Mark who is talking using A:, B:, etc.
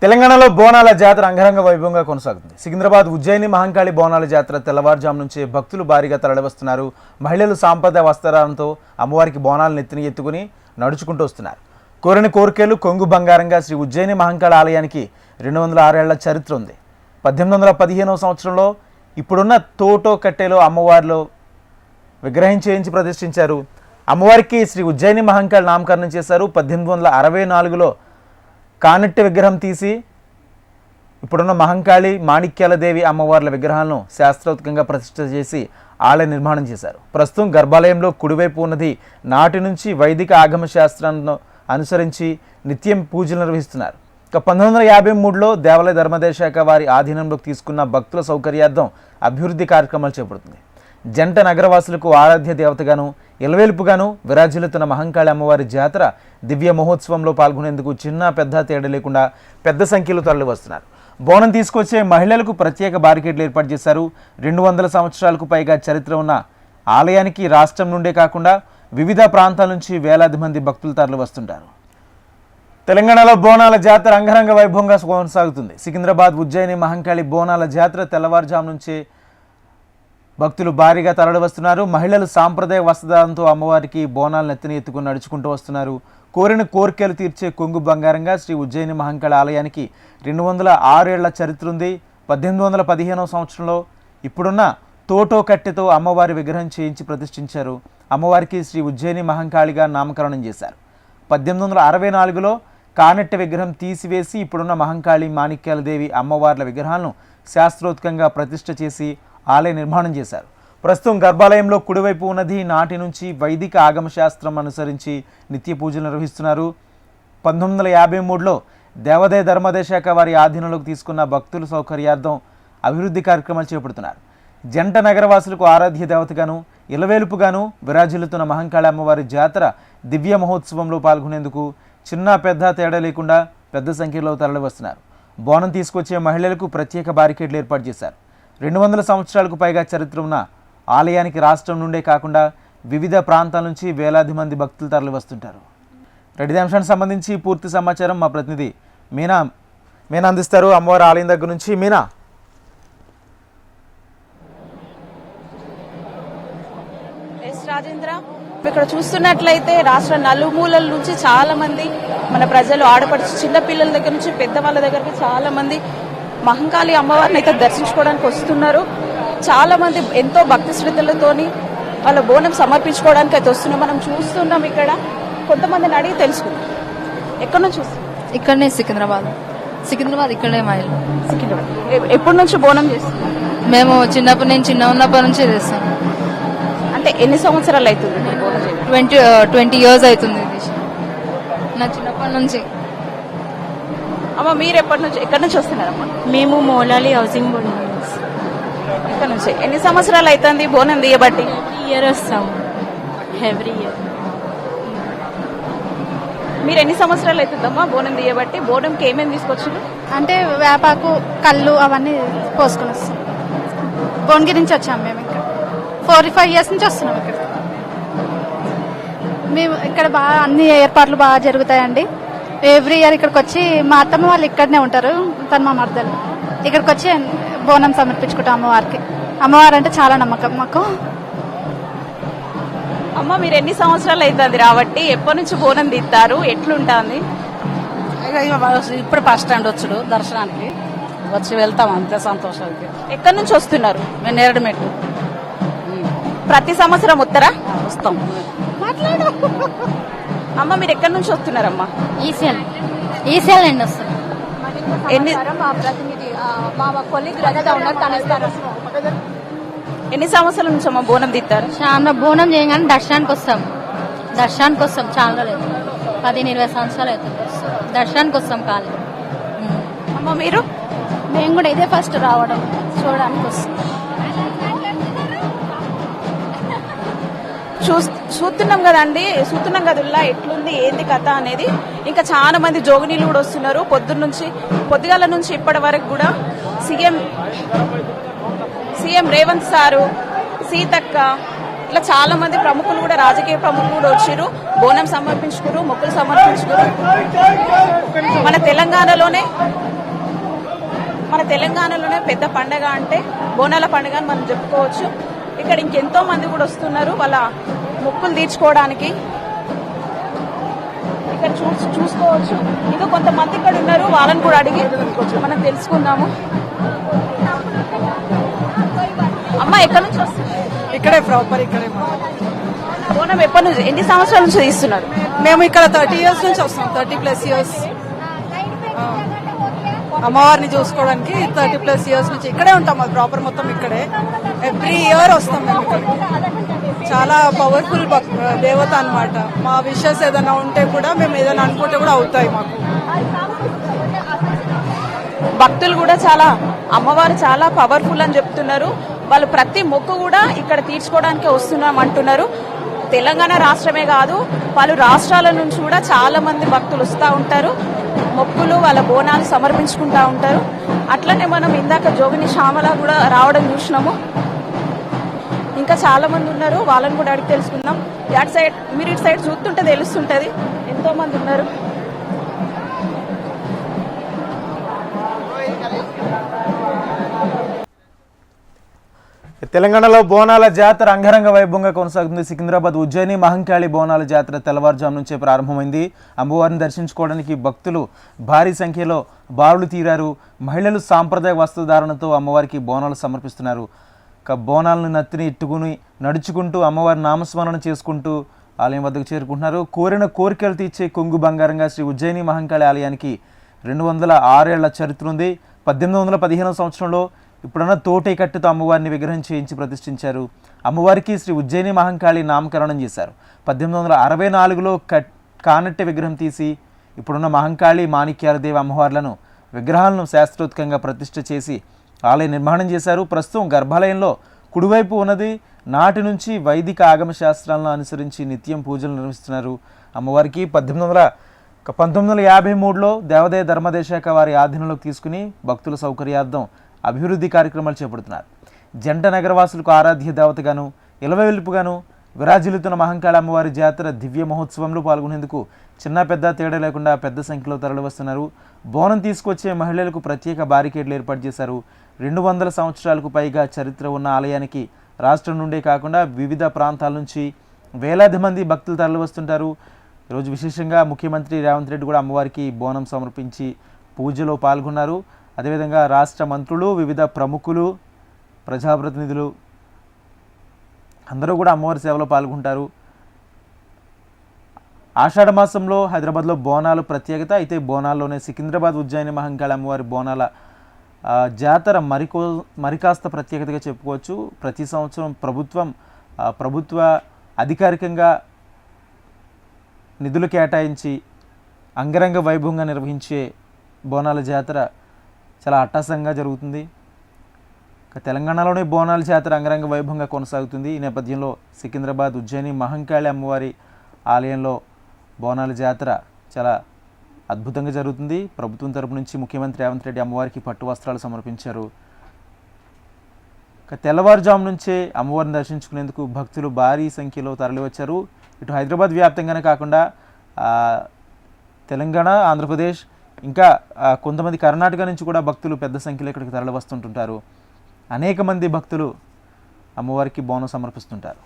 A: తెలంగాణలో బోనాల జాతర అంగరంగ వైభవంగా కొనసాగుతుంది. సికింద్రాబాద్ ఉజ్జయిని మహంకాళి బోనాల జాతర తెల్లవారుజాము నుంచే భక్తులు భారీగా తరలివస్తున్నారు. మహిళలు సాంప్రదాయ వస్త్రాలతో అమ్మవారికి బోనాలను ఎత్తుకుని నడుచుకుంటూ వస్తున్నారు. కోరిన కోరికలు కొంగు బంగారంగా శ్రీ ఉజ్జయిని మహంకాళి ఆలయానికి 206 ఏళ్ల చరిత్ర ఉంది. 1815వ సంవత్సరంలో ఇప్పుడున్న తోటో కట్టెలో అమ్మవారిలో విగ్రహం చేయించి ప్రతిష్ఠించారు. అమ్మవారికి శ్రీ ఉజ్జయిని మహంకాళి నామకరణం చేశారు. 1864లో కానెట్టి విగ్రహం తీసి ఇప్పుడున్న మహంకాళి మాణిక్యాలదేవి అమ్మవార్ల విగ్రహాలను శాస్త్రోక్తంగా ప్రతిష్ఠ చేసి ఆలయ నిర్మాణం చేశారు. ప్రస్తుతం గర్భాలయంలో కుడివైపు ఉన్నది నాటి నుంచి వైదిక ఆగమ శాస్త్రాలను అనుసరించి నిత్యం పూజలు నిర్వహిస్తున్నారు. ఇక 1953లో దేవాలయ ధర్మాదాయ శాఖ వారి ఆధీనంలోకి తీసుకున్న భక్తుల సౌకర్యార్థం అభివృద్ధి కార్యక్రమాలు చేపడుతుంది. జంట నగరవాసులకు ఆరాధ్య దేవతగాను ఇలవేల్పుగాను విరాజిల్లుతున్న మహంకాళి అమ్మవారి జాతర దివ్య మహోత్సవంలో పాల్గొనేందుకు చిన్న పెద్ద తేడా లేకుండా పెద్ద సంఖ్యలో తరలి వస్తున్నారు. బోనం తీసుకొచ్చే మహిళలకు ప్రత్యేక బారికేడ్లు ఏర్పాటు చేశారు. 200 సంవత్సరాలకు పైగా చరిత్ర ఉన్న ఆలయానికి రాష్ట్రం నుండే కాకుండా వివిధ ప్రాంతాల నుంచి వేలాది మంది భక్తులు తరలి వస్తుంటారు. తెలంగాణలో బోనాల జాతర అంగరంగ వైభవంగా కొనసాగుతుంది. సికింద్రాబాద్ ఉజ్జయిని మహంకాళి బోనాల జాతర తెల్లవారుజాము నుంచే భక్తులు భారీగా తరలి వస్తున్నారు. మహిళలు సాంప్రదాయ వస్త్రాలతో అమ్మవారికి బోనాలను ఎత్తుకుని నడుచుకుంటూ వస్తున్నారు. కోరిన కోరికలు తీర్చే కొంగు బంగారంగా శ్రీ ఉజ్జయిని మహంకాళి ఆలయానికి 206 ఏళ్ల చరిత్ర ఉంది. 1815వ సంవత్సరంలో ఇప్పుడున్న తోటో కట్టెతో అమ్మవారి విగ్రహం చేయించి ప్రతిష్ఠించారు. అమ్మవారికి శ్రీ ఉజ్జయిని మహంకాళిగా నామకరణం చేశారు. 1864లో కానెట్టె విగ్రహం తీసివేసి ఇప్పుడున్న మహంకాళి మాణిక్యాలదేవి అమ్మవార్ల విగ్రహాలను శాస్త్రోక్తంగా ప్రతిష్ఠ చేసి ఆలయ నిర్మాణం చేశారు. ప్రస్తుతం గర్భాలయంలో కుడివైపు ఉన్నది నాటి నుంచి వైదిక ఆగమ శాస్త్రం అనుసరించి నిత్య పూజలు నిర్వహిస్తున్నారు. 1953లో దేవాదాయ ధర్మాదాయ శాఖ వారి ఆధీనంలోకి తీసుకున్న భక్తుల సౌకర్యార్థం అభివృద్ధి కార్యక్రమాలు చేపడుతున్నారు. జంట నగరవాసులకు ఆరాధ్య దేవతగాను ఇలవేలుపుగాను విరాజిల్లుతున్న మహంకాళి అమ్మవారి జాతర దివ్య మహోత్సవంలో పాల్గొనేందుకు చిన్న పెద్ద తేడా లేకుండా పెద్ద సంఖ్యలో తరలి వస్తున్నారు. బోనం తీసుకొచ్చే మహిళలకు ప్రత్యేక బారికేడ్లు ఏర్పాటు చేశారు. 200 సంవత్సరాలకు పైగా చరిత్ర ఉన్న ఆలయానికి రాష్ట్రం నుండే కాకుండా వివిధ ప్రాంతాల నుంచి వేలాది మంది భక్తులు తరలి వస్తుంటారు. రెడ్డి అంశానికి సంబంధించి పూర్తి సమాచారం మా ప్రతినిధి మీనా అందిస్తారు. అమ్మవారి ఆలయం దగ్గర నుంచి మీనా.
B: రాజేంద్ర, ఇక్కడ చూస్తున్నట్లయితే రాష్ట్ర నలుమూలల నుంచి చాలా మంది మన ప్రజలు ఆడపడుచు చిన్న పిల్లల దగ్గర నుంచి పెద్దవాళ్ళ దగ్గరికి చాలా మంది మహంకాళి అమ్మవారిని అయితే దర్శించుకోవడానికి వస్తున్నారు. చాలా మంది ఎంతో భక్తి శ్రద్ధలతోని వాళ్ళ బోనం సమర్పించుకోవడానికి అయితే వస్తున్నాం. మనం చూస్తున్నాం ఇక్కడ కొంతమందిని అడిగి తెలుసుకుందాం. ఎక్కడి నుంచి చూస్తున్నాం?
C: ఇక్కడనే సికింద్రాబాద్ ఇక్కడే మా ఇల్లు.
B: సికింద్రాబాద్. ఎప్పటి నుంచి బోనం చేస్తున్నాం?
C: మేము చిన్న ఉన్నప్పటి నుంచి చేస్తాం.
B: అంటే ఎన్ని సంవత్సరాలు అవుతుంది?
C: 20 years అవుతుంది. నా చిన్నప్పటి నుంచి.
B: అమ్మ, మీరు ఎక్కడి నుంచి వస్తున్నారమ్మా?
D: మేము మౌలాలి హౌసింగ్ బోర్డు
B: ఇక్కడ నుంచి. ఎన్ని సంవత్సరాలు అవుతుంది బోనం తీయబట్టి?
D: ఇయర్ వస్తాము ఎవ్రీ ఇయర్.
B: మీరు ఎన్ని సంవత్సరాలు అవుతుందమ్మా బోనం తీయబట్టి? బోనంకి ఏమేమి తీసుకొచ్చారు?
E: అంటే వేపాకు, కళ్ళు అవన్నీ పోసుకొని వస్తాం. భువనగిరి నుంచి వచ్చాము మేము. ఇక్కడ 45 years నుంచి వస్తున్నాం. ఇక్కడ మేము ఇక్కడ బాగా అన్ని ఏర్పాట్లు బాగా జరుగుతాయండి. ఎవ్రీ ఇయర్ ఇక్కడికి వచ్చి మా అత్తమ్మ వాళ్ళు ఇక్కడనే ఉంటారు. తను మా మర్దలు. ఇక్కడికి వచ్చి బోనం సమర్పించుకుంటాం అమ్మవారికి. అమ్మవారు అంటే చాలా నమ్మకం మాకు.
B: అమ్మ, మీరు ఎన్ని సంవత్సరాలు అవుతుంది రాబట్టి? ఎప్పటి నుంచి బోనం తీస్తారు? ఎట్లుంటుంది?
F: ఇప్పుడు ఫస్ట్ టైం వచ్చుడు దర్శనానికి వచ్చి వెళ్తాం, అంతే సంతోషానికి.
B: ఎక్కడి నుంచి వస్తున్నారు?
F: మేము నేరడుమెట్టు.
B: ప్రతి సంవత్సరం వస్తారా?
F: వస్తాం.
B: అమ్మ, మీరు ఎక్కడి నుంచి వస్తున్నారమ్మా?
C: ఈసీఎల్ నుండి వస్తాం.
B: ఎన్ని సంవత్సరాల నుంచి అమ్మ బోనం తీస్తారు?
C: చాలా బోనం చేయగానే దర్శనానికి వస్తాం. చాలా లేదు, 15-20 సంవత్సరాలు అవుతుంది. దర్శనానికి వస్తాం కాదు.
B: అమ్మ, మీరు?
E: మేము కూడా ఇదే ఫస్ట్ రావడం, చూడడానికి వస్తాం.
B: చూస్తున్నాం కదల్లా ఎట్లుంది ఏంది కథ అనేది. ఇంకా చాలా మంది జోగినీలు కూడా వస్తున్నారు. పొద్దుగాల నుంచి ఇప్పటి వరకు కూడా సీఎం రేవంత్ సారు, సీతక్క, ఇట్లా చాలా మంది ప్రముఖులు కూడా, రాజకీయ ప్రముఖులు కూడా వచ్చిర్రు, బోనం సమర్పించుకురు, మొక్కులు సమర్పించుకురు. మన తెలంగాణలోనే పెద్ద పండగ అంటే బోనాల పండుగ అని మనం చెప్పుకోవచ్చు. ఇక్కడ ఇంకెంతో మంది కూడా వస్తున్నారు వాళ్ళ మొక్కులు తీర్చుకోవడానికి. ఇక్కడ చూసుకోవచ్చు. ఇంకా కొంతమంది ఇక్కడ ఉన్నారు, వాళ్ళని కూడా అడిగి మనం తెలుసుకుందాము. అమ్మ ఎక్కడి నుంచి వస్తుంది?
F: ఇక్కడే ప్రాపర్ ఇక్కడే.
B: బోనం ఎప్పటి నుంచి, ఎన్ని సంవత్సరాల నుంచి తీస్తున్నారు?
F: మేము ఇక్కడ 30 years నుంచి వస్తాం, 30+ years. అమ్మవారిని చూసుకోవడానికి 30+ years నుంచి ఇక్కడే ఉంటాం. అది ప్రాపర్ మొత్తం ఇక్కడే. ఎవ్రీ ఇయర్ వస్తాం మేము ఇక్కడ. చాలా పవర్ఫుల్ దేవత అన్నమాట. మా విషెస్ ఏదైనా ఉంటే కూడా, మేము ఏదైనా అనుకుంటే కూడా అవుతాయి మాకు.
B: భక్తులు కూడా అమ్మవారు చాలా పవర్ఫుల్ అని చెప్తున్నారు. వాళ్ళు ప్రతి మొక్కు కూడా ఇక్కడ తీర్చుకోవడానికి వస్తున్నాం అంటున్నారు. తెలంగాణ రాష్ట్రమే కాదు, పలు రాష్ట్రాల నుంచి కూడా చాలా మంది భక్తులు వస్తూ ఉంటారు, మొక్కులు వాళ్ళ బోనాలు సమర్పించుకుంటా ఉంటారు. అట్లనే మనం ఇందాక జోగిని శ్యామల కూడా రావడం చూసినాము. ఇంకా చాలా మంది ఉన్నారు, వాళ్ళని కూడా అడిగి తెలుసుకుందాం. అటు సైడ్, మీరు ఇటు సైడ్ చూస్తుంటే తెలుస్తుంటది, ఎంతో మంది ఉన్నారు.
A: తెలంగాణలో బోనాల జాతర అంగరంగ వైభవంగా కొనసాగుతుంది. సికింద్రాబాద్ ఉజ్జయిని మహంకాళి బోనాల జాతర తెల్లవారుజాము నుంచే ప్రారంభమైంది. అమ్మవారిని దర్శించుకోవడానికి భక్తులు భారీ సంఖ్యలో బారులు తీరారు. మహిళలు సాంప్రదాయ వస్త్రధారణతో అమ్మవారికి బోనాలు సమర్పిస్తున్నారు. బోనాలను నత్తిని ఇట్టుకుని నడుచుకుంటూ అమ్మవారి నామస్మరణ చేసుకుంటూ ఆలయం వద్దకు చేరుకుంటున్నారు. కోరిన కోరికలు తీర్చే కొంగు బంగారంగా శ్రీ ఉజ్జయిని మహంకాళి ఆలయానికి 206 ఏళ్ల చరిత్ర ఉంది. 1815 సంవత్సరంలో ఇప్పుడున్న తోటే కట్టుతో అమ్మవారిని విగ్రహం చేయించి ప్రతిష్ఠించారు. అమ్మవారికి శ్రీ ఉజ్జయిని మహంకాళి నామకరణం చేశారు. 1864లో కానట్టె విగ్రహం తీసి ఇప్పుడున్న మహంకాళి మాణిక్యాలదేవి అమ్మవార్లను విగ్రహాలను శాస్త్రోత్కంగా ప్రతిష్ఠ చేసి ఆలయ నిర్మాణం చేశారు. ప్రస్తుతం గర్భాలయంలో కుడివైపు ఉన్నది నాటి నుంచి వైదిక ఆగమ శాస్త్రాలను అనుసరించి నిత్యం పూజలు నిర్వహిస్తున్నారు. అమ్మవారికి 1953లో దేవాదాయ ధర్మాదాయ శాఖ వారి ఆధీనంలోకి తీసుకుని భక్తుల సౌకర్యార్థం అభివృద్ధి కార్యక్రమాలు చేపడుతున్నారు. జంట నగరవాసులకు ఆరాధ్య దేవతగాను ఇలవెల్పుగాను విరాజిల్లుతున్న మహంకాళి అమ్మవారి జాతర దివ్య మహోత్సవంలో పాల్గొనేందుకు చిన్న పెద్ద తేడా లేకుండా పెద్ద సంఖ్యలో తరలివస్తున్నారు. బోనం తీసుకొచ్చే మహిళలకు ప్రత్యేక బారికేడ్లు ఏర్పాటు చేశారు. 200 సంవత్సరాలకు పైగా చరిత్ర ఉన్న ఆలయానికి రాష్ట్రం నుండే కాకుండా వివిధ ప్రాంతాల నుంచి వేలాది మంది భక్తులు తరలివస్తుంటారు. ఈరోజు విశేషంగా ముఖ్యమంత్రి రేవంత్ రెడ్డి కూడా అమ్మవారికి బోనం సమర్పించి పూజలో పాల్గొన్నారు. అదేవిధంగా రాష్ట్ర మంత్రులు, వివిధ ప్రముఖులు, ప్రజాప్రతినిధులు అందరూ కూడా అమ్మవారి సేవలో పాల్గొంటారు. ఆషాఢ మాసంలో హైదరాబాద్లో బోనాలు ప్రత్యేకత. అయితే బోనాల్లోనే సికింద్రాబాద్ ఉజ్జయిని మహంకాళి అమ్మవారి బోనాల జాతర మరికాస్త ప్రత్యేకతగా చెప్పుకోవచ్చు. ప్రతి సంవత్సరం ప్రభుత్వ అధికారికంగా నిధులు కేటాయించి అంగరంగ వైభవంగా నిర్వహించే బోనాల జాతర చాలా అట్టహాసంగా జరుగుతుంది. తెలంగాణలోనే బోనాల జాతర అంగరంగ వైభవంగా కొనసాగుతుంది. ఈ నేపథ్యంలో సికింద్రాబాద్ ఉజ్జయిని మహంకాళి అమ్మవారి ఆలయంలో బోనాల జాతర చాలా అద్భుతంగా జరుగుతుంది. ప్రభుత్వం తరపు నుంచి ముఖ్యమంత్రి రేవంత్ రెడ్డి అమ్మవారికి పట్టు వస్త్రాలు సమర్పించారు. తెల్లవారుజాము నుంచే అమ్మవారిని దర్శించుకునేందుకు భక్తులు భారీ సంఖ్యలో తరలివచ్చారు. ఇటు హైదరాబాద్ వ్యాప్తంగానే కాకుండా తెలంగాణ, ఆంధ్రప్రదేశ్, ఇంకా కొంతమంది కర్ణాటక నుంచి కూడా భక్తులు పెద్ద సంఖ్యలో ఇక్కడికి తరలి వస్తుంటుంటారు. అనేక మంది భక్తులు అమ్మవారికి బోనం సమర్పిస్తుంటారు.